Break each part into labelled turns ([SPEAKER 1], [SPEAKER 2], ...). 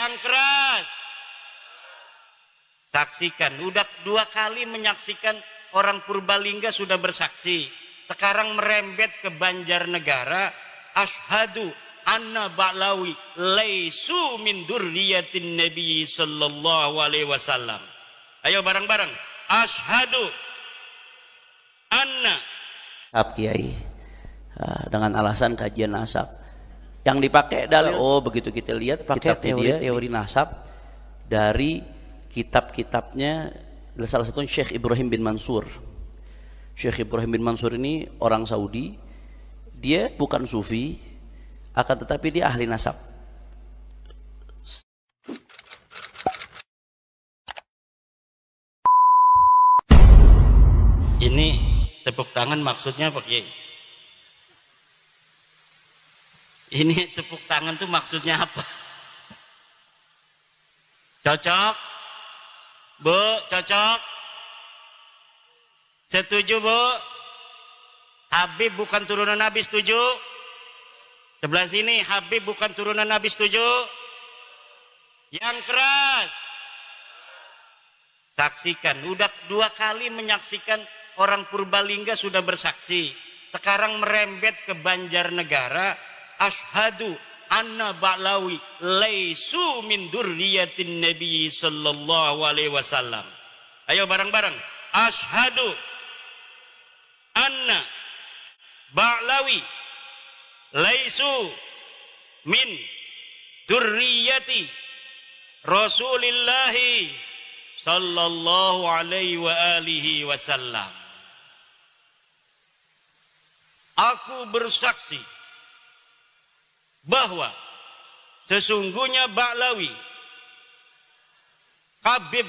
[SPEAKER 1] Yang keras. Saksikan. Udah 2 kali menyaksikan orang Purbalingga sudah bersaksi. Sekarang merembet ke Banjarnegara. Ashhadu anna Ba'lawi laisu min durriyatin Nabi sallallahu alaihi wasallam. Ayo bareng-bareng. Ashhadu anna
[SPEAKER 2] Kiai. Dengan alasan kajian nasab. Yang dipakai dalil, begitu kita lihat pakai teori nasab dari kitab-kitabnya salah satu Syekh Ibrahim bin Mansur. Syekh Ibrahim bin Mansur ini orang Saudi. Dia bukan sufi, akan tetapi dia ahli nasab.
[SPEAKER 1] Ini tepuk tangan maksudnya apa, Kiai? Ini tepuk tangan tuh maksudnya apa? Cocok? Bu, cocok? Setuju, Bu? Habib bukan turunan Nabi, setuju? Sebelah sini, Habib bukan turunan Nabi, setuju? Yang keras. Saksikan. Udah 2 kali menyaksikan orang Purbalingga sudah bersaksi. Sekarang merembet ke Banjarnegara. Ashhadu anna Ba'lawi laisu min durriyatin Nabi sallallahu alaihi wasallam. Ayo bareng-bareng. Ashhadu anna Ba'lawi laisu min durriyati Rasulillahi sallallahu alaihi wa alihi wasallam. Aku bersaksi bahwa sesungguhnya Ba'lawi, Kabib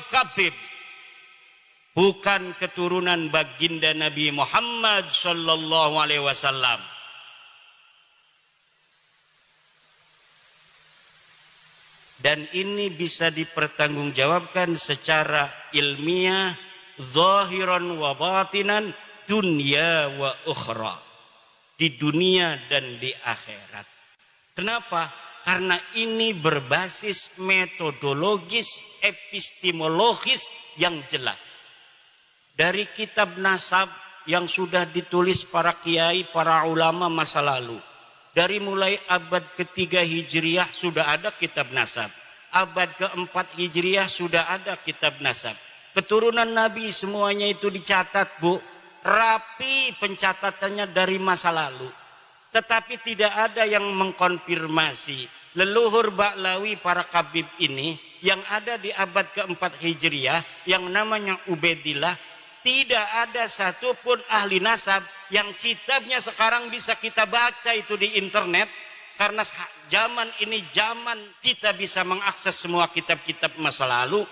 [SPEAKER 1] bukan keturunan baginda Nabi Muhammad sallallahu alaihi wasallam. Dan ini bisa dipertanggungjawabkan secara ilmiah, zahiran wa batinan, dunia wa ukhra. Di dunia dan di akhirat. Kenapa? Karena ini berbasis metodologis, epistemologis yang jelas. Dari kitab nasab yang sudah ditulis para kiai, para ulama masa lalu. Dari mulai abad ke-3 Hijriah sudah ada kitab nasab. Abad ke-4 Hijriah sudah ada kitab nasab. Keturunan Nabi semuanya itu dicatat, Bu. Rapi pencatatannya dari masa lalu. Tetapi tidak ada yang mengkonfirmasi leluhur Ba'lawi para Kabib ini yang ada di abad ke-4 Hijriah yang namanya Ubaidillah. Tidak ada satupun ahli nasab yang kitabnya sekarang bisa kita baca itu di internet. Karena zaman ini zaman kita bisa mengakses semua kitab-kitab masa lalu.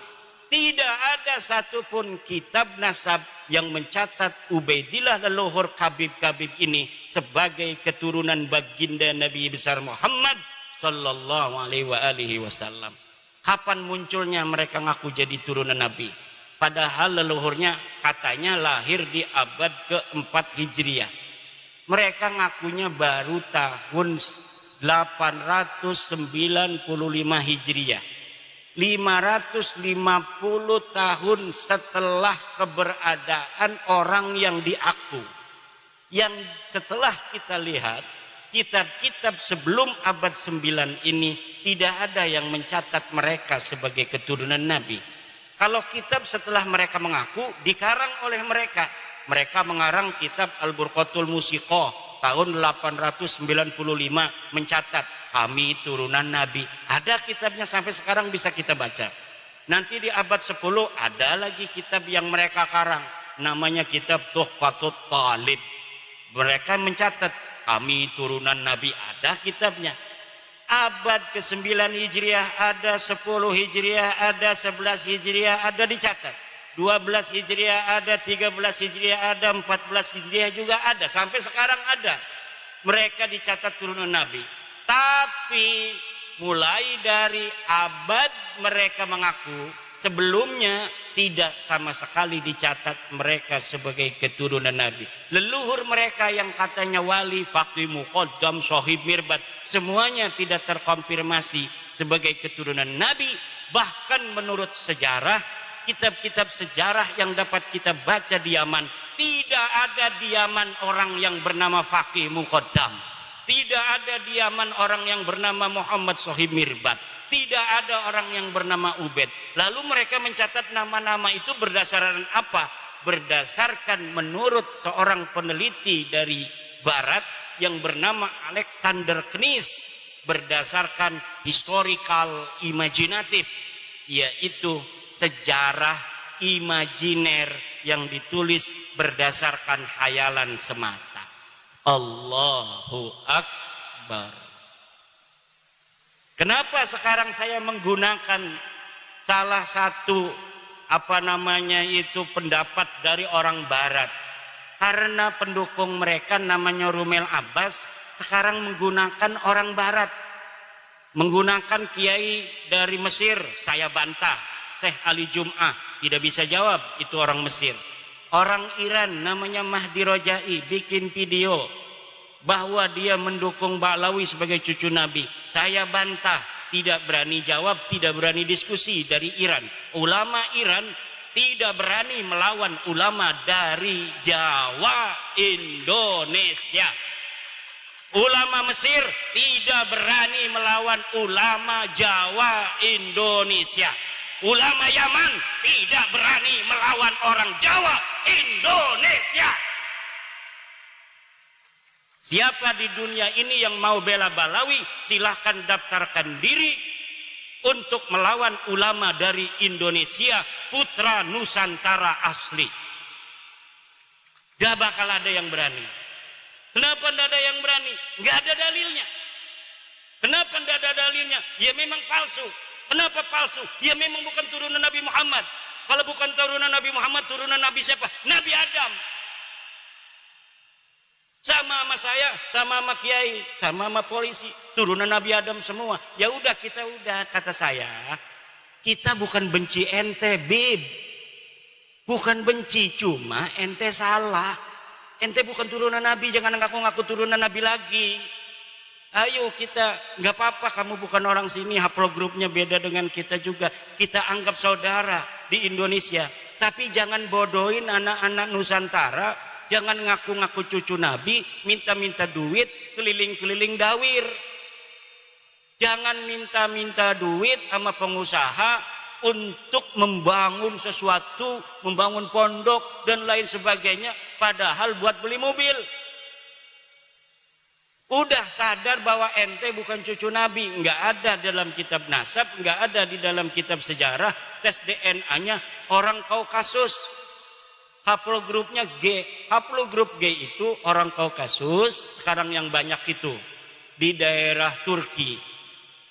[SPEAKER 1] Tidak ada satupun kitab nasab yang mencatat Ubaidillah leluhur Kabib-Kabib ini sebagai keturunan baginda Nabi besar Muhammad sallallahu alaihi wasallam. Kapan munculnya mereka ngaku jadi turunan Nabi? Padahal leluhurnya katanya lahir di abad ke-4 Hijriah. Mereka ngakunya baru tahun 895 Hijriah. 550 tahun setelah keberadaan orang yang diaku. Yang setelah kita lihat kitab-kitab sebelum abad 9 ini tidak ada yang mencatat mereka sebagai keturunan Nabi. Kalau kitab setelah mereka mengaku dikarang oleh mereka. Mereka mengarang kitab Al-Burqatul Musiqah tahun 895 mencatat kami turunan Nabi. Ada kitabnya sampai sekarang bisa kita baca. Nanti di abad 10 ada lagi kitab yang mereka karang. Namanya kitab Tuhfatut Talib. Mereka mencatat kami turunan Nabi. Ada kitabnya. Abad ke-9 Hijriah ada, 10 Hijriah ada, 11 Hijriah ada dicatat. 12 Hijriah ada, 13 Hijriah ada, 14 Hijriah juga ada. Sampai sekarang ada. Mereka dicatat turunan Nabi. Tapi mulai dari abad mereka mengaku, sebelumnya tidak sama sekali dicatat mereka sebagai keturunan Nabi. Leluhur mereka yang katanya wali, faqih, muqaddam, sohib, mirbat, semuanya tidak terkonfirmasi sebagai keturunan Nabi. Bahkan menurut sejarah, kitab-kitab sejarah yang dapat kita baca di Yaman, tidak ada di Yaman orang yang bernama Faqih Muqaddam. Tidak ada di Yaman orang yang bernama Muhammad Sohib Mirbat. Tidak ada orang yang bernama Ubed. Lalu mereka mencatat nama-nama itu berdasarkan apa? Berdasarkan menurut seorang peneliti dari Barat yang bernama Alexander Knies, berdasarkan historical imajinatif, yaitu sejarah imajiner yang ditulis berdasarkan khayalan semata. Allahu Akbar. Kenapa sekarang saya menggunakan salah satu pendapat dari orang Barat? Karena pendukung mereka namanya Rumel Abbas sekarang menggunakan orang Barat, menggunakan kiai dari Mesir. Saya bantah, Syekh Ali Jum'ah tidak bisa jawab, itu orang Mesir. Orang Iran namanya Mahdi Rojai bikin video bahwa dia mendukung Ba'lawi sebagai cucu Nabi. Saya bantah, tidak berani jawab, tidak berani diskusi dari Iran. Ulama Iran tidak berani melawan ulama dari Jawa, Indonesia. Ulama Mesir tidak berani melawan ulama Jawa, Indonesia. Ulama Yaman tidak berani melawan orang Jawa, Indonesia. Siapa di dunia ini yang mau bela Ba'lawi, silahkan daftarkan diri untuk melawan ulama dari Indonesia, putra Nusantara asli. Gak bakal ada yang berani. Kenapa tidak ada yang berani? Gak ada dalilnya. Kenapa tidak ada dalilnya? Ya memang palsu. Kenapa palsu? Ya memang bukan turunan Nabi Muhammad. Kalau bukan turunan Nabi Muhammad, turunan Nabi siapa? Nabi Adam. Sama sama saya, sama sama kiai, sama sama polisi, turunan Nabi Adam semua. Ya udah, kita udah, kata saya, kita bukan benci ente, Bib. Bukan benci, cuma ente salah. Ente bukan turunan Nabi, jangan ngaku-ngaku turunan Nabi lagi. Ayo kita, nggak apa-apa kamu bukan orang sini, haplogrupnya beda dengan kita juga. Kita anggap saudara di Indonesia. Tapi jangan bodohin anak-anak Nusantara. Jangan ngaku-ngaku cucu Nabi, minta-minta duit, keliling-keliling dawir. Jangan minta-minta duit sama pengusaha untuk membangun sesuatu, membangun pondok dan lain sebagainya. Padahal buat beli mobil. Udah sadar bahwa ente bukan cucu Nabi. Nggak ada dalam kitab nasab, nggak ada di dalam kitab sejarah. Tes DNA-nya orang Kaukasus. Haplogrupnya G. Haplogrup G itu orang Kaukasus. Sekarang yang banyak itu di daerah Turki.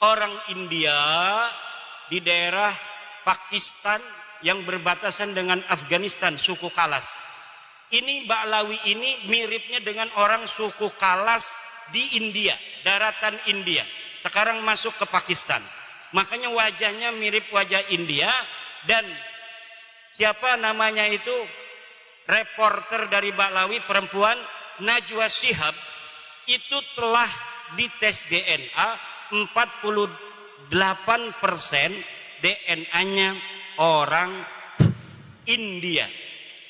[SPEAKER 1] Orang India di daerah Pakistan yang berbatasan dengan Afghanistan, suku Kalas. Ini Ba'lawi ini miripnya dengan orang suku Kalas di India, daratan India. Sekarang masuk ke Pakistan. Makanya wajahnya mirip wajah India. Dan siapa namanya itu? Reporter dari Ba'lawi perempuan, Najwa Shihab, itu telah dites DNA 48% DNA-nya orang India.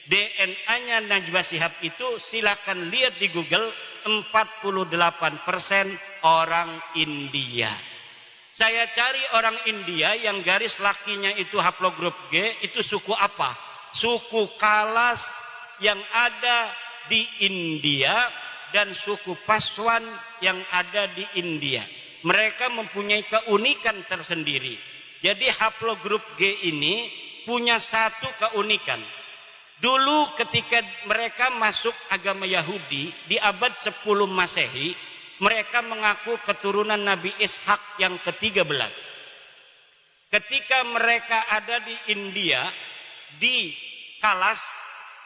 [SPEAKER 1] DNA-nya Najwa Shihab itu silakan lihat di Google, 48% orang India. Saya cari orang India yang garis lakinya itu haplogrup G, itu suku apa? Suku Kalas yang ada di India dan suku Paswan yang ada di India. Mereka mempunyai keunikan tersendiri. Jadi haplogrup G ini punya satu keunikan. Dulu ketika mereka masuk agama Yahudi di abad 10 Masehi, mereka mengaku keturunan Nabi Ishak yang ke-13. Ketika mereka ada di India, di Kalas,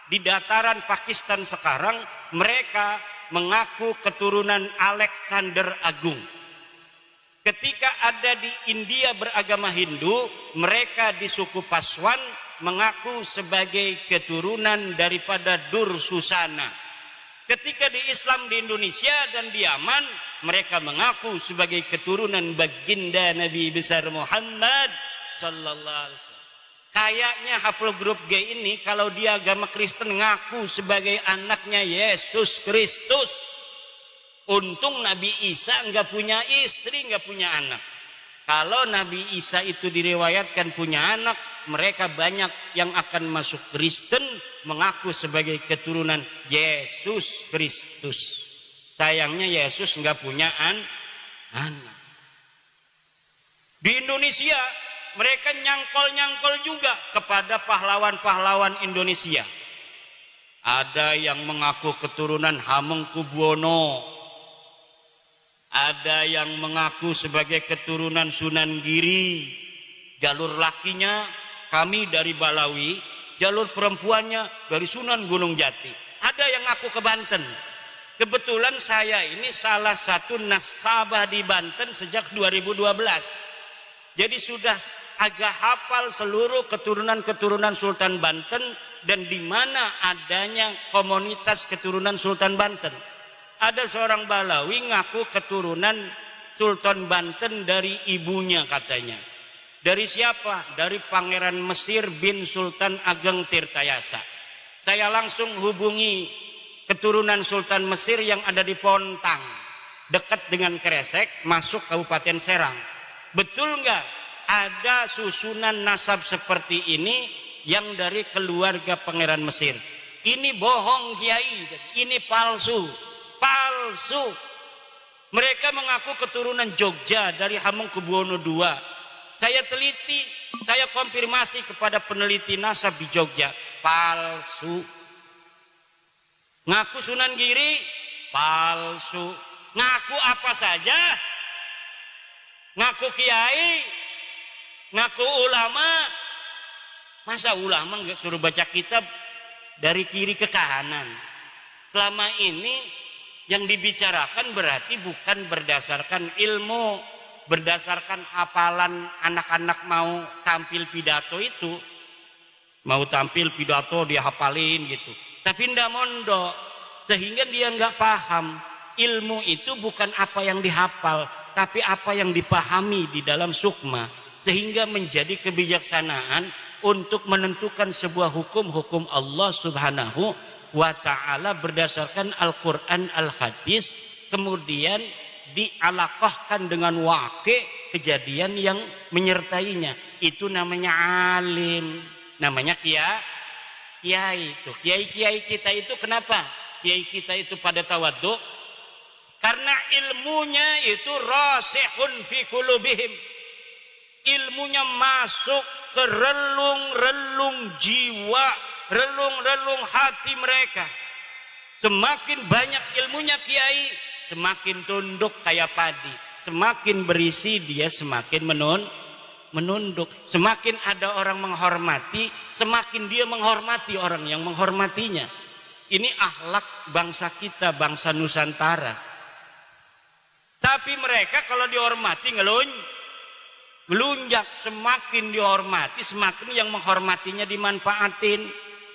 [SPEAKER 1] di dataran Pakistan sekarang, mereka mengaku keturunan Alexander Agung. Ketika ada di India beragama Hindu, mereka di suku Paswan mengaku sebagai keturunan daripada Dursusana. Ketika di Islam di Indonesia dan di Yaman, mereka mengaku sebagai keturunan baginda Nabi besar Muhammad sallallahu alaihi wasallam. Kayaknya hafal grup G ini kalau dia agama Kristen ngaku sebagai anaknya Yesus Kristus. Untung Nabi Isa enggak punya istri, enggak punya anak. Kalau Nabi Isa itu diriwayatkan punya anak, mereka banyak yang akan masuk Kristen mengaku sebagai keturunan Yesus Kristus. Sayangnya Yesus enggak punya anak. Di Indonesia mereka nyangkol-nyangkol juga kepada pahlawan-pahlawan Indonesia. Ada yang mengaku keturunan Hamengkubuwono. Ada yang mengaku sebagai keturunan Sunan Giri. Jalur lakinya kami dari Balawi, jalur perempuannya dari Sunan Gunung Jati. Ada yang ngaku ke Banten. Kebetulan saya ini salah satu nasabah di Banten sejak 2012. Jadi sudah agak hafal seluruh keturunan-keturunan Sultan Banten dan di mana adanya komunitas keturunan Sultan Banten. Ada seorang Balawi ngaku keturunan Sultan Banten dari ibunya katanya. Dari siapa? Dari Pangeran Mesir bin Sultan Ageng Tirtayasa. Saya langsung hubungi keturunan Sultan Mesir yang ada di Pontang, dekat dengan Kresek, masuk Kabupaten Serang. Betul nggak ada susunan nasab seperti ini yang dari keluarga Pangeran Mesir? Ini bohong Kiai, ini palsu. Palsu. Mereka mengaku keturunan Jogja dari Hamengkubuwono II. Saya teliti, saya konfirmasi kepada peneliti nasab di Jogja, palsu. Ngaku Sunan Giri, palsu. Ngaku apa saja? Ngaku kiai, ngaku ulama. Masa ulama nggak suruh baca kitab dari kiri ke kanan? Selama ini yang dibicarakan berarti bukan berdasarkan ilmu, berdasarkan hafalan anak-anak mau tampil pidato itu. Mau tampil pidato dia hafalin gitu. Tapi ndak mondok, sehingga dia nggak paham. Ilmu itu bukan apa yang dihafal, tapi apa yang dipahami di dalam sukma. Sehingga menjadi kebijaksanaan untuk menentukan sebuah hukum-hukum Allah Subhanahu wa ta'ala berdasarkan Al-Quran Al-Hadis, kemudian dialakohkan dengan wakil kejadian yang menyertainya. Itu namanya alim, namanya kiai. Itu kiai-kiai kita itu kenapa? Kiai kita itu pada tawadhu karena ilmunya itu rasihun fi qulubihim. Ilmunya masuk ke relung-relung jiwa, relung-relung hati mereka. Semakin banyak ilmunya kiai, semakin tunduk kayak padi. Semakin berisi dia semakin menunduk. Semakin ada orang menghormati, semakin dia menghormati orang yang menghormatinya. Ini akhlak bangsa kita, bangsa Nusantara. Tapi mereka kalau dihormati ngelunjak. Semakin dihormati, semakin yang menghormatinya dimanfaatin.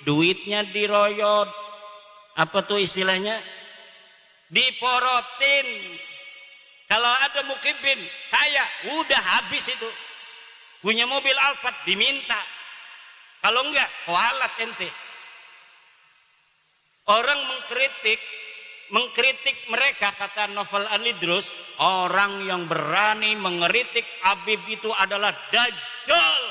[SPEAKER 1] Duitnya diroyot, apa tuh istilahnya, diporotin. Kalau ada mukibin kaya, udah habis itu. Punya mobil Alphard diminta, kalau enggak kualat ente. Orang mengkritik mereka, kata Novel Anidrus, orang yang berani mengkritik Habib itu adalah dajjal.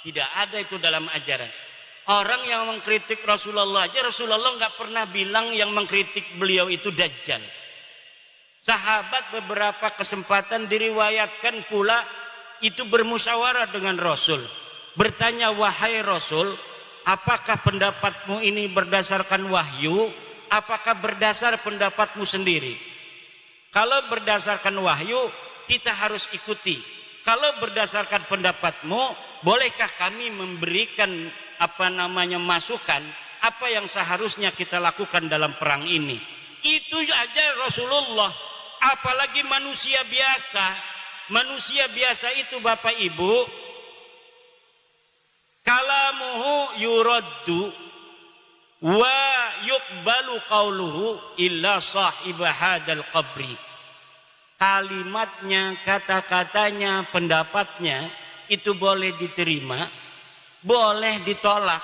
[SPEAKER 1] Tidak ada itu dalam ajaran. Orang yang mengkritik Rasulullah aja, Rasulullah nggak pernah bilang yang mengkritik beliau itu dajjal. Sahabat beberapa kesempatan diriwayatkan pula itu bermusyawarah dengan Rasul. Bertanya, wahai Rasul, apakah pendapatmu ini berdasarkan wahyu? Apakah berdasar pendapatmu sendiri? Kalau berdasarkan wahyu, kita harus ikuti. Kalau berdasarkan pendapatmu, bolehkah kami memberikan masukan apa yang seharusnya kita lakukan dalam perang ini? Itu aja Rasulullah. Apalagi manusia biasa. Manusia biasa itu Bapak Ibu, kalamuhu yuraddu wa yuqbalu qawluhu illa sahibah hadal qabri. kalimatnya, kata-katanya, pendapatnya itu boleh diterima, boleh ditolak.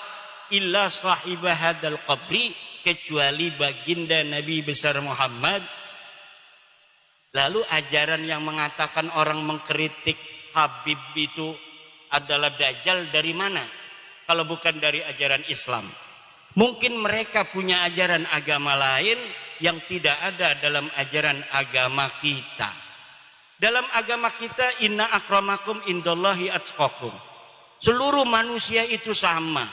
[SPEAKER 1] Illa sahibah hadal qabri, kecuali baginda Nabi besar Muhammad. Lalu ajaran yang mengatakan orang mengkritik Habib itu adalah dajjal dari mana? Kalau bukan dari ajaran Islam. Mungkin mereka punya ajaran agama lain yang tidak ada dalam ajaran agama kita. Dalam agama kita, inna akramakum indallahi atqakum. Seluruh manusia itu sama.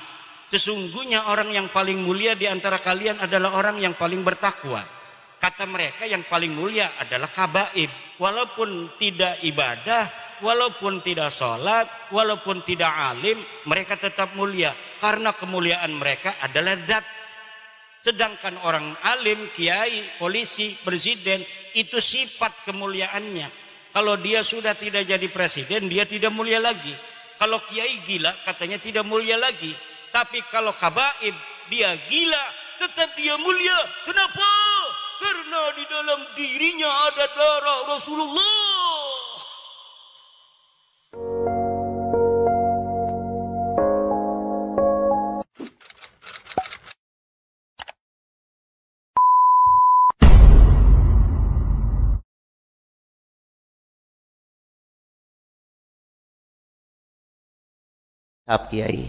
[SPEAKER 1] Sesungguhnya orang yang paling mulia di antara kalian adalah orang yang paling bertakwa. Kata mereka yang paling mulia adalah kabaib. Walaupun tidak ibadah, walaupun tidak sholat, walaupun tidak alim, mereka tetap mulia. Karena kemuliaan mereka adalah zat. Sedangkan orang alim, kiai, polisi, presiden, itu sifat kemuliaannya. Kalau dia sudah tidak jadi presiden, dia tidak mulia lagi. Kalau kiai gila, katanya tidak mulia lagi. Tapi kalau kabaib, dia gila, tetap dia mulia. Kenapa? Karena di dalam dirinya ada darah Rasulullah.
[SPEAKER 2] Kiai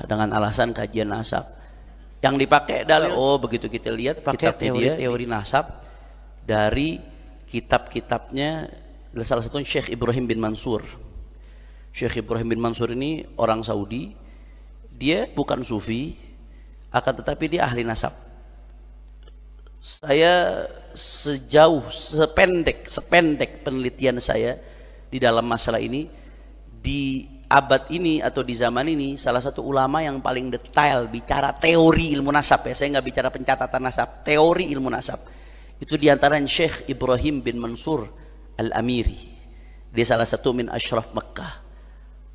[SPEAKER 2] dengan alasan kajian nasab yang dipakai dalil. Oh begitu kita lihat pakai teori nasab dari kitab-kitabnya salah satu Syekh Ibrahim bin Mansur. Syekh Ibrahim bin Mansur ini orang Saudi, dia bukan sufi, akan tetapi dia ahli nasab. Saya sependek penelitian saya di dalam masalah ini, di abad ini atau di zaman ini, salah satu ulama yang paling detail bicara teori ilmu nasab, ya saya nggak bicara pencatatan nasab, teori ilmu nasab, itu diantaranya Syekh Ibrahim bin Mansur Al-Amiri. Dia salah satu min asyraf Makkah.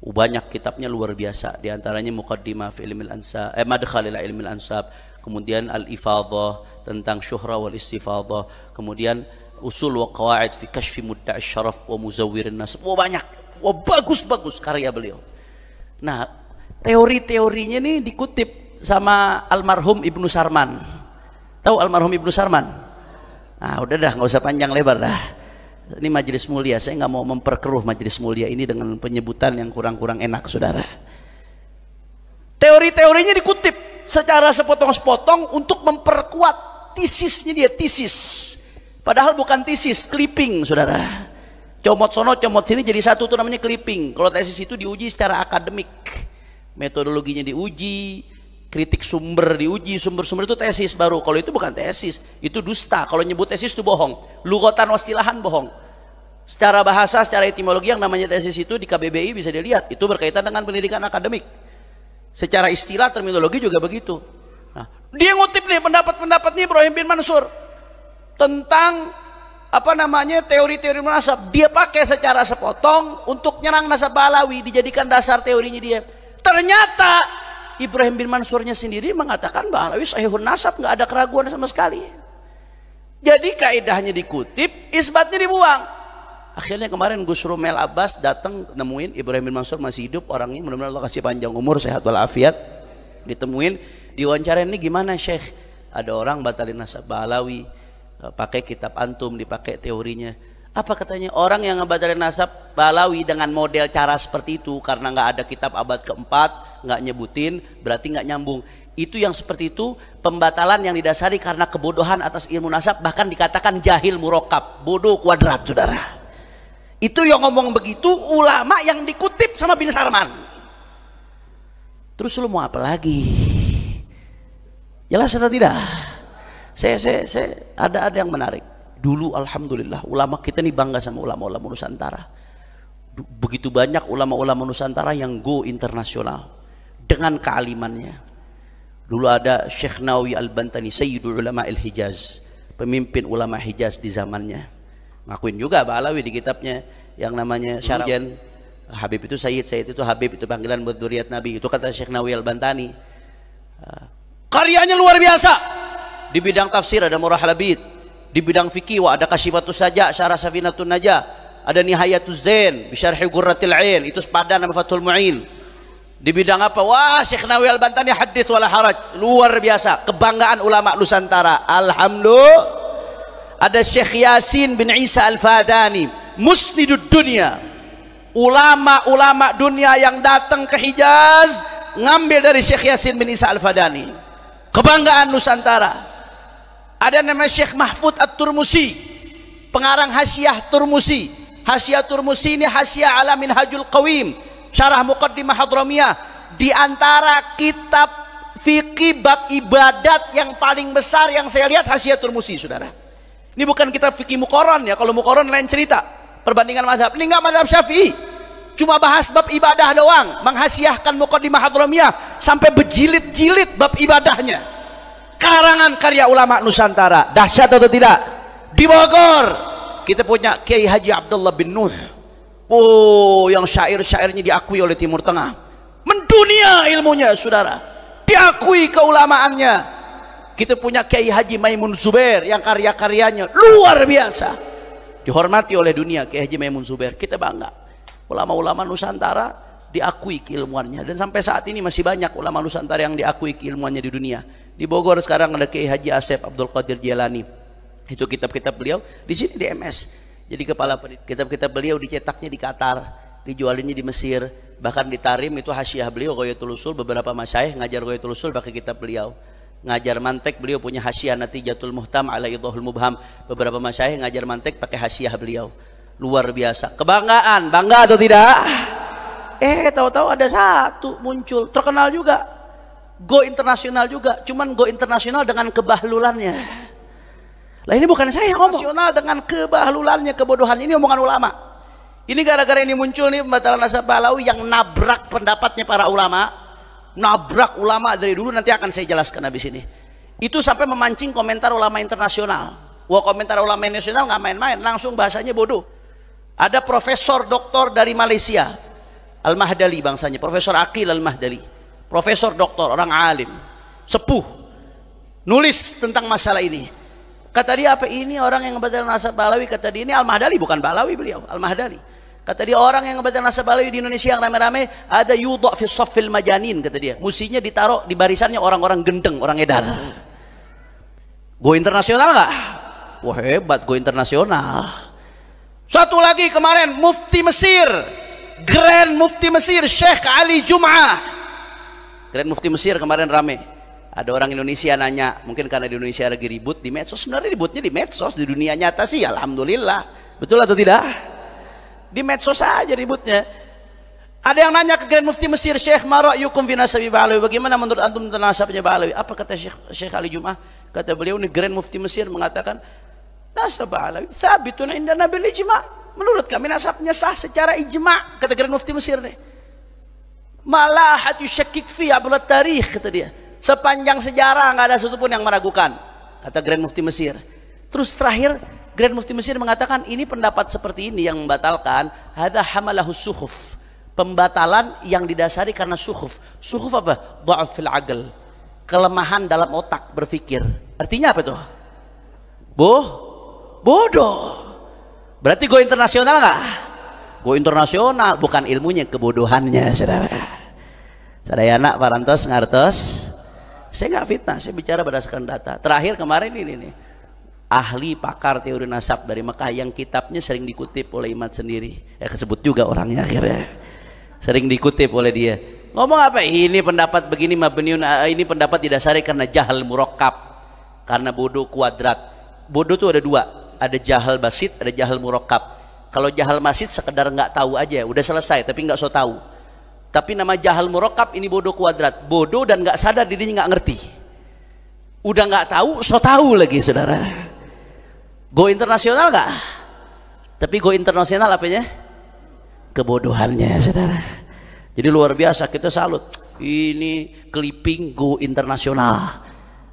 [SPEAKER 2] Banyak kitabnya luar biasa, diantaranya Muqaddimah fi ilmil ansab, Madkhal ila ilmil ansab, kemudian Al-Ifadhah tentang syuhra wal istifadah, kemudian Usul wa Qawaid fi kashfi mudda'i syaraf wa muzawwirin nasab. Banyak. Wah bagus-bagus karya beliau. Nah teori-teorinya ini dikutip sama almarhum Ibnu Sarman. Tahu almarhum Ibnu Sarman? Nah udah dah, nggak usah panjang lebar dah. Ini majelis mulia, saya nggak mau memperkeruh majelis mulia ini dengan penyebutan yang kurang-kurang enak, saudara. Teori-teorinya dikutip secara sepotong-sepotong untuk memperkuat tesisnya dia, tesis. Padahal bukan tesis, clipping, saudara. Comot sono, comot sini jadi satu, itu namanya clipping. Kalau tesis itu diuji secara akademik, metodologinya diuji, kritik sumber diuji, sumber-sumber itu tesis baru. Kalau itu bukan tesis, itu dusta. Kalau nyebut tesis itu bohong. Lughatan wastilahan bohong. Secara bahasa, secara etimologi yang namanya tesis itu di KBBI bisa dilihat, itu berkaitan dengan pendidikan akademik. Secara istilah terminologi juga begitu. Nah, dia ngutip nih pendapat-pendapatnya Ibrahim bin Mansur tentang teori-teori nasab. Dia pakai secara sepotong untuk nyerang nasab Balawi, dijadikan dasar teorinya dia. Ternyata Ibrahim bin Mansurnya sendiri mengatakan Balawi sahihun nasab, nggak ada keraguan sama sekali. Jadi kaidahnya dikutip, isbatnya dibuang. Akhirnya kemarin Gus Rumel Abbas datang nemuin Ibrahim bin Mansur masih hidup orangnya, mudah-mudahan Allah kasih panjang umur, sehat walafiat. Ditemuin, diwawancara, ini gimana Syekh? Ada orang batalin nasab Balawi, pakai kitab antum, dipakai teorinya. Apa katanya? Orang yang ngebatalin nasab Balawi dengan model cara seperti itu, karena nggak ada kitab abad keempat, nggak nyebutin, berarti nggak nyambung. Itu yang seperti itu pembatalan yang didasari karena kebodohan atas ilmu nasab, bahkan dikatakan jahil murokab, bodoh kuadrat, saudara. Itu yang ngomong begitu ulama yang dikutip sama bin Sarman. Terus lu mau apa lagi? Jelas atau tidak? Saya ada yang menarik. Dulu alhamdulillah ulama kita ini bangga sama ulama-ulama Nusantara. Begitu banyak ulama-ulama Nusantara yang go internasional dengan kealimannya. Dulu ada Syekh Nawawi Al-Bantani, Sayyidul Ulama Al-Hijaz, pemimpin ulama Hijaz di zamannya. Ngakuin juga Balawi di kitabnya yang namanya Syarah. Habib itu Sayyid, Sayyid itu Habib, itu panggilan buat dzurriyyat Nabi. Itu kata Syekh Nawawi Al-Bantani. Karyanya luar biasa. Di bidang tafsir ada Murah Labid, Di bidang fikih ada Kasyifatus Saja, Syarah Safinatun Najah, ada Nihayatuz Zain, Bisyarhi Qurratil Ain, itu sepadan sama Fathul Mu'in. Di bidang apa? Wah, Syekh Nawawi Al-Bantani hadits wala haraj. Luar biasa, kebanggaan ulama Nusantara. Alhamdulillah. Ada Syekh Yasin bin Isa Al-Fadani, musnidud dunia. Ulama-ulama dunia yang datang ke Hijaz ngambil dari Syekh Yasin bin Isa Al-Fadani. Kebanggaan Nusantara. Ada namanya Syekh Mahfud At-Turmusi, pengarang Hasyiah Turmusi. Hasyiah Turmusi ini Hasyiah ala Minhajul Qawim, Syarah Muqaddimah Hadramiyah. Di antara kitab fikih bab ibadat yang paling besar yang saya lihat Hasyiah Turmusi, saudara. Ini bukan kitab fikih Muqarran ya, kalau Muqarran lain cerita, perbandingan mazhab. Ini enggak mazhab Syafi'i, cuma bahas bab ibadah doang, menghasiahkan Muqaddimah Hadramiyah sampai berjilid-jilid bab ibadahnya. Karangan karya ulama Nusantara. Dahsyat atau tidak? Di Bogor kita punya Kiai Haji Abdullah bin Nuh, yang syair-syairnya diakui oleh Timur Tengah, mendunia ilmunya, saudara, diakui keulamaannya. Kita punya Kiai Haji Maimun Zubair yang karya-karyanya luar biasa, dihormati oleh dunia. Kiai Haji Maimun Zubair, kita bangga. Ulama-ulama Nusantara diakui keilmuannya, dan sampai saat ini masih banyak ulama Nusantara yang diakui keilmuannya di dunia. Di Bogor sekarang ada Kiai Haji Asep Abdul Qadir Jilani. Itu kitab-kitab beliau di sini di MS. Jadi kepala kitab-kitab beliau dicetaknya di Qatar, dijualinnya di Mesir, bahkan di Tarim itu hasyiah beliau Ghayatul Usul. Beberapa masyayikh ngajar Ghayatul Usul pakai kitab beliau. Ngajar mantek beliau punya hasyiah Natijatul Muhtam ala Idhahul Mubham. Beberapa masyayikh ngajar mantek pakai hasyiah beliau. Luar biasa. Kebanggaan, bangga atau tidak? Tahu-tahu ada satu muncul, terkenal juga. Go internasional juga, cuman go internasional dengan kebahlulannya. Lah ini bukan saya yang ngomong. Internasional dengan kebahlulannya, kebodohan. Ini omongan ulama. Ini gara-gara ini muncul nih pembatalan nasab Pahlawi yang nabrak pendapatnya para ulama. Nabrak ulama dari dulu, nanti akan saya jelaskan habis ini. Itu sampai memancing komentar ulama internasional. Wah, komentar ulama nasional nggak main-main, langsung bahasanya bodoh. Ada profesor doktor dari Malaysia, Al-Mahdali bangsanya, Profesor Aqil Al-Mahdali. Profesor doktor, orang alim, sepuh, nulis tentang masalah ini. Kata dia, apa ini orang yang ngebatakan nasab Pahlawi? Kata dia, ini Al-Mahdali, bukan Pahlawi beliau, Al-Mahdali. Kata dia, orang yang ngebatakan nasab Pahlawi di Indonesia yang rame-rame ada yudha fi shaffil majanin, kata dia. Musinya ditaruh di barisannya orang-orang gendeng, orang edar. Go internasional nggak? Wah, hebat, go internasional. Satu lagi kemarin, Mufti Mesir, Grand Mufti Mesir, Syekh Ali Jum'ah. Grand Mufti Mesir kemarin rame. Ada orang Indonesia nanya, mungkin karena di Indonesia lagi ribut di medsos. Sebenarnya ributnya di medsos, di dunia nyata sih alhamdulillah. Betul atau tidak? Di medsos saja ributnya. Ada yang nanya ke Grand Mufti Mesir, Syekh, ma ra'yukum fi nasabi Pahlawi? Bagaimana menurut antum tentang nasabnya Pahlawi? Apa kata Syekh Ali Jum'ah? Kata beliau, ini Grand Mufti Mesir mengatakan, nasab Pahlawi thabitun indana bil ijma'. Menurut kami nasabnya sah secara ijma', kata Grand Mufti Mesir nih. Malah yusyakik fi abul tarikh, kata dia. Sepanjang sejarah nggak ada satupun yang meragukan, kata Grand Mufti Mesir. Terus terakhir Grand Mufti Mesir mengatakan ini pendapat seperti ini yang membatalkan hadza hamalahus sukhuf. Pembatalan yang didasari karena sukhuf. Sukhuf apa? Dha'af fil aql. Kelemahan dalam otak berpikir. Artinya apa tuh? Bodoh. Berarti go internasional nggak? Go internasional, bukan ilmunya, kebodohannya, saudara. Sadaya anak parantos ngartos. Saya nggak fitnah, saya bicara berdasarkan data. Terakhir kemarin ini nih, ahli pakar teori nasab dari Mekah yang kitabnya sering dikutip oleh Imad sendiri. Kesebut juga orangnya akhirnya. Sering dikutip oleh dia. Ngomong apa? Ini pendapat begini mabniun, ini pendapat didasari karena jahal murakkab, karena bodoh kuadrat. Bodoh tuh ada dua, ada jahal basit, ada jahal murakkab. Kalau jahal basit sekedar nggak tahu aja, udah selesai, tapi nggak so tahu. Tapi nama jahal murakkab ini bodoh kuadrat, bodoh dan nggak sadar dirinya nggak ngerti. Udah nggak tahu, so tahu lagi, saudara. Go internasional nggak? Tapi go internasional apanya? Kebodohannya, saudara. Jadi luar biasa, kita salut. Ini clipping go internasional.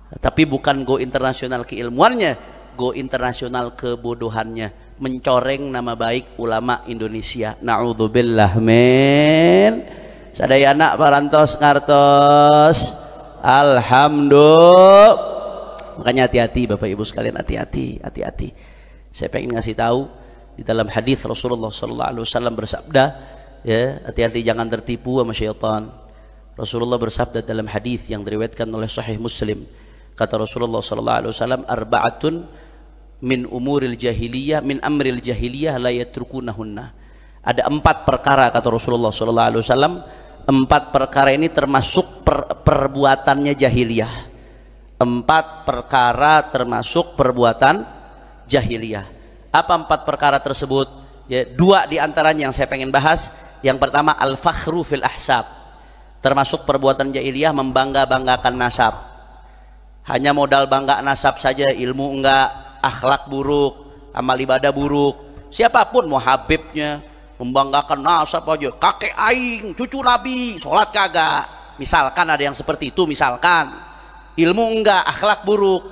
[SPEAKER 2] Tapi bukan go internasional keilmuannya, go internasional kebodohannya. Mencoreng nama baik ulama Indonesia. Na'udzubillah min. Sadaya anak parantos ngartos. Alhamdulillah. Makanya hati-hati Bapak Ibu sekalian, hati-hati, hati-hati. Saya pengen ngasih tahu di dalam hadis Rasulullah sallallahu alaihi wasallam bersabda, ya, hati-hati jangan tertipu sama syaitan. Rasulullah bersabda dalam hadis yang diriwayatkan oleh Sahih Muslim. Kata Rasulullah sallallahu alaihi wasallam, arba'atun min umuril jahiliyah, min amril jahiliyah la yatrukunahunna. Ada 4 perkara kata Rasulullah sallallahu alaihi wasallam, 4 perkara ini termasuk perbuatannya jahiliyah. 4 perkara termasuk perbuatan jahiliyah. Apa 4 perkara tersebut? Ya, 2 di antaranya yang saya pengen bahas. Yang pertama, al-fakhru fil ahsab. Termasuk perbuatan jahiliyah membangga-banggakan nasab. Hanya modal bangga nasab saja, ilmu enggak, akhlak buruk, amal ibadah buruk. Siapapun mau habibnya membanggakan nasab aja, kakek aing, cucu nabi, sholat kagak. Misalkan ada yang seperti itu, misalkan. Ilmu enggak, akhlak buruk,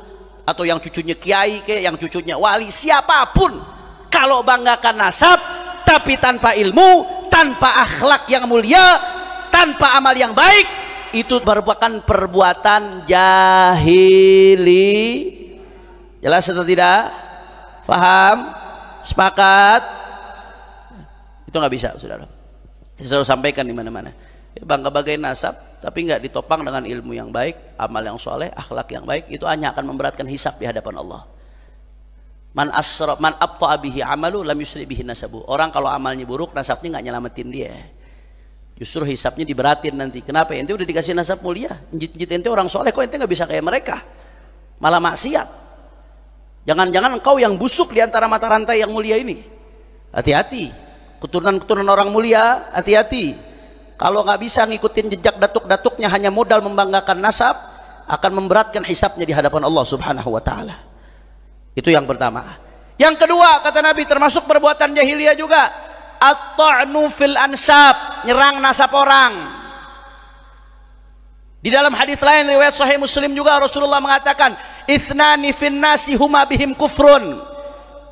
[SPEAKER 2] atau yang cucunya kiai kayak yang cucunya wali, siapapun kalau banggakan nasab tapi tanpa ilmu, tanpa akhlak yang mulia, tanpa amal yang baik, itu merupakan perbuatan jahili. Jelas atau tidak? Faham? Sepakat? Itu nggak bisa, saudara. Saya selalu sampaikan di mana-mana. Bangga-banggain nasab tapi nggak ditopang dengan ilmu yang baik, amal yang soleh, akhlak yang baik, itu hanya akan memberatkan hisab di hadapan Allah. Man abta'a bihi amalu lam yusri bihi nasabu. Orang kalau amalnya buruk, nasabnya nggak nyelamatin dia. Justru hisabnya diberatin nanti. Kenapa? Ente udah dikasih nasab mulia, njit ente orang soleh, kok ente nggak bisa kayak mereka? Malah maksiat. Jangan-jangan engkau yang busuk di antara mata rantai yang mulia ini. Hati-hati. Keturunan-keturunan orang mulia, hati-hati. Kalau nggak bisa ngikutin jejak datuk-datuknya hanya modal membanggakan nasab, akan memberatkan hisabnya di hadapan Allah Subhanahu wa taala. Itu yang pertama. Yang kedua, kata Nabi, termasuk perbuatan jahiliyah juga, at-ta'nu fil ansab, nyerang nasab orang. Di dalam hadis lain riwayat Sahih Muslim juga Rasulullah mengatakan, "Ithnani fin nasi huma bihim kufrun."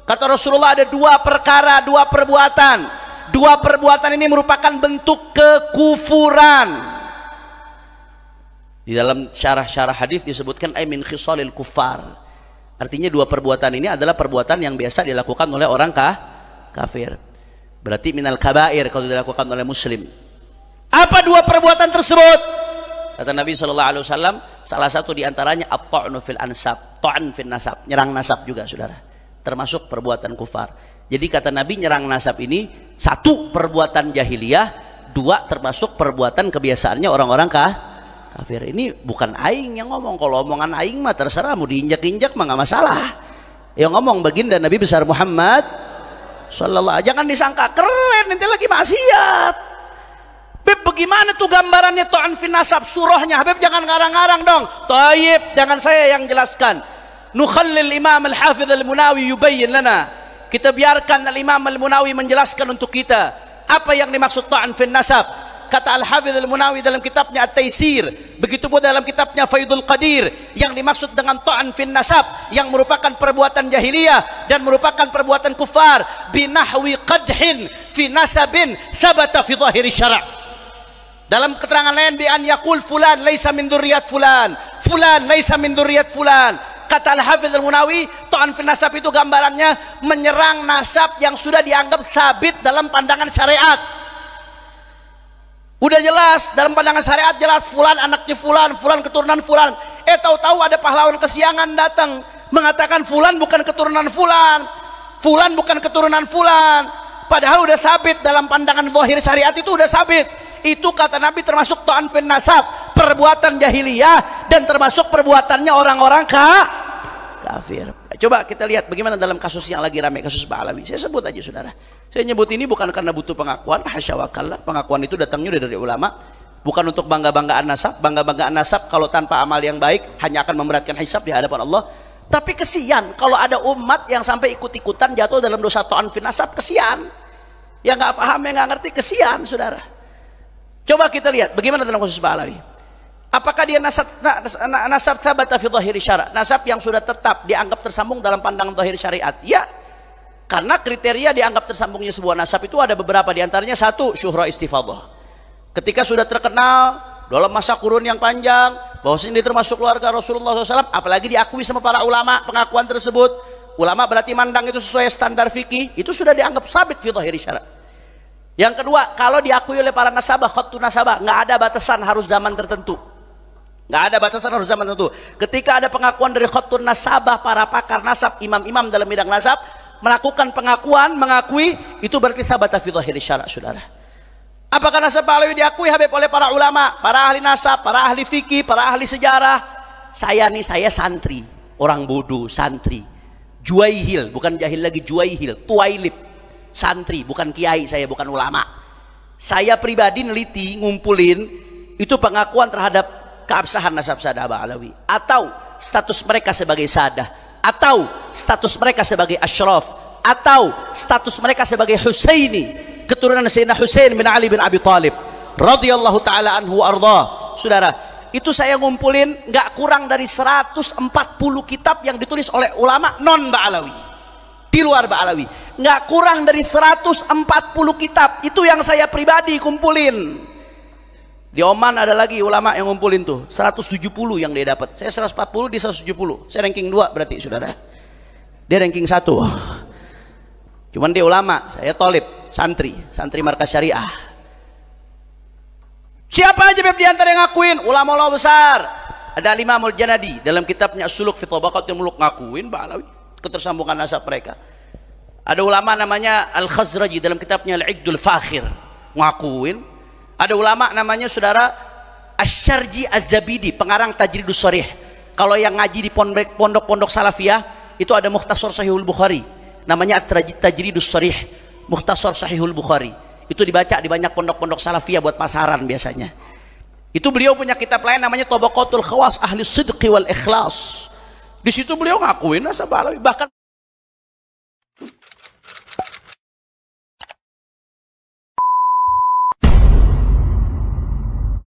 [SPEAKER 2] Kata Rasulullah, ada 2 perkara, 2 perbuatan. 2 perbuatan ini merupakan bentuk kekufuran. Di dalam syarah-syarah hadis disebutkan ay min khisalil kuffar. Artinya 2 perbuatan ini adalah perbuatan yang biasa dilakukan oleh orang kafir. Berarti minal kabair kalau dilakukan oleh muslim. Apa 2 perbuatan tersebut? Kata Nabi sallallahu alaihi wasallam, salah satu di antaranya at-ta'nu fil ansab, ta'n fil nasab, nyerang nasab juga, Saudara. Termasuk perbuatan kufar. Jadi kata Nabi, nyerang nasab ini 1 perbuatan jahiliyah, 2 termasuk perbuatan kebiasaannya orang-orang kafir. Ini bukan aing yang ngomong. Kalau omongan aing mah terserah, mau diinjak-injak mah nggak masalah. Yang ngomong baginda Nabi besar Muhammad sallallahu. Jangan disangka keren nanti lagi maksiat. Habib, bagaimana tuh gambarannya ta'an fin nasab surahnya? Habib jangan ngarang-ngarang dong. Taib, jangan saya yang jelaskan. Nukhallil Imam Al-Hafidh Al-Munawi yubayyin lana. Kita biarkan Al-Imam Al-Munawi menjelaskan untuk kita apa yang dimaksud ta'an fin nasab. Kata Al-Hafidh Al-Munawi dalam kitabnya At-Taisir, begitu pun dalam kitabnya Faidul Qadir, yang dimaksud dengan ta'an fin nasab yang merupakan perbuatan jahiliyah dan merupakan perbuatan kufar, binahwi qadhin fi nasabin thabata fi zahiri syara'. Dalam keterangan lain, bi an yaqul fulan laisa min dzurriyyat fulan, fulan laisa min dzurriyyat fulan. Kata Al-Hafidh Al-Munawi, ta'an fil nasab itu gambarannya menyerang nasab yang sudah dianggap sabit dalam pandangan syariat. Udah jelas dalam pandangan syariat, jelas fulan anaknya fulan, fulan keturunan fulan. Tahu-tahu ada pahlawan kesiangan datang mengatakan fulan bukan keturunan fulan, fulan bukan keturunan fulan. Padahal udah sabit dalam pandangan zahir syariat, itu udah sabit. Itu kata Nabi termasuk ta'an fil nasab, perbuatan jahiliyah dan termasuk perbuatannya orang-orang kafir. Coba kita lihat bagaimana dalam kasus yang lagi ramai, kasus Ba'alawi. Saya sebut aja, Saudara. Saya nyebut ini bukan karena butuh pengakuan, hasya wa kalla. Pengakuan itu datangnya dari ulama, bukan untuk bangga-banggaan nasab. Bangga-banggaan nasab kalau tanpa amal yang baik hanya akan memberatkan hisab di hadapan Allah. Tapi kesian kalau ada umat yang sampai ikut-ikutan jatuh dalam dosa ta'an fil nasab, kesian. Yang nggak paham, yang nggak ngerti, kesian, Saudara. Coba kita lihat bagaimana dalam kasus Ba'alawi. Apakah dia nasab thabata fi dhahiri syara', nasab yang sudah tetap dianggap tersambung dalam pandangan zahir syariat? Ya. Karena kriteria dianggap tersambungnya sebuah nasab itu ada beberapa, di antaranya 1, syuhra istifadhah. Ketika sudah terkenal dalam masa kurun yang panjang, bahwasanya dia termasuk keluarga Rasulullah SAW, apalagi diakui sama para ulama pengakuan tersebut. Ulama berarti mandang itu sesuai standar fikih, itu sudah dianggap sabit fi dhahiri syara'. Yang kedua, kalau diakui oleh para nasabah, khattu nasabah, nggak ada batasan harus zaman tertentu. Nggak ada batasan harus zaman tertentu. Ketika ada pengakuan dari khattu nasabah, para pakar nasab, imam-imam dalam bidang nasab, melakukan pengakuan, mengakui, itu berarti sabata fi dhahiri syara', saudara. Apakah nasab Ba'alawi diakui Habib oleh para ulama, para ahli nasab, para ahli fikih, para ahli sejarah? Saya santri, orang bodoh, santri. Juwaihil, bukan jahil lagi, juwaihil, tuailib, santri, bukan kiai, saya bukan ulama. Saya pribadi neliti, ngumpulin itu pengakuan terhadap keabsahan nasab Sadah Ba'alawi, atau status mereka sebagai sadah, atau status mereka sebagai asyraf, atau status mereka sebagai Husaini, keturunan Sayyidina Husain bin Ali bin Abi Thalib radhiyallahu taala anhu arda. Saudara, itu saya ngumpulin nggak kurang dari 140 kitab yang ditulis oleh ulama non Ba'alawi, di luar Ba'alawi, nggak kurang dari 140 kitab. Itu yang saya pribadi kumpulin. Di Oman ada lagi ulama yang ngumpulin tuh 170 yang dia dapat. Saya 140, dia 170. Saya ranking 2 berarti, saudara. Dia ranking 1. Cuman dia ulama, saya tolib, santri markas syariah. Siapa aja di antara yang ngakuin? Ulama-ulama besar. Ada Imamul Janadi dalam kitabnya As-Suluk fi Tabaqatil Muluk ngakuin Ba'alawi, ketersambungan nasab mereka. Ada ulama namanya Al-Khazraji dalam kitabnya Al-Iqdul Fakhir ngakuin. Ada ulama namanya saudara Asy-Syarji Az-Zabidi, pengarang Tajridus Sharih. Kalau yang ngaji di pondok-pondok salafiyah itu ada Mukhtasar Sahihul Bukhari, namanya Tajridus Sharih, Mukhtasar Sahihul Bukhari. Itu dibaca di banyak pondok-pondok salafiyah buat pasaran biasanya. Itu beliau punya kitab lain namanya Tabaqatul Khawas Ahli Sidqi wal Ikhlas. Di situ beliau ngakuin nasab Ba'alawi, bahkan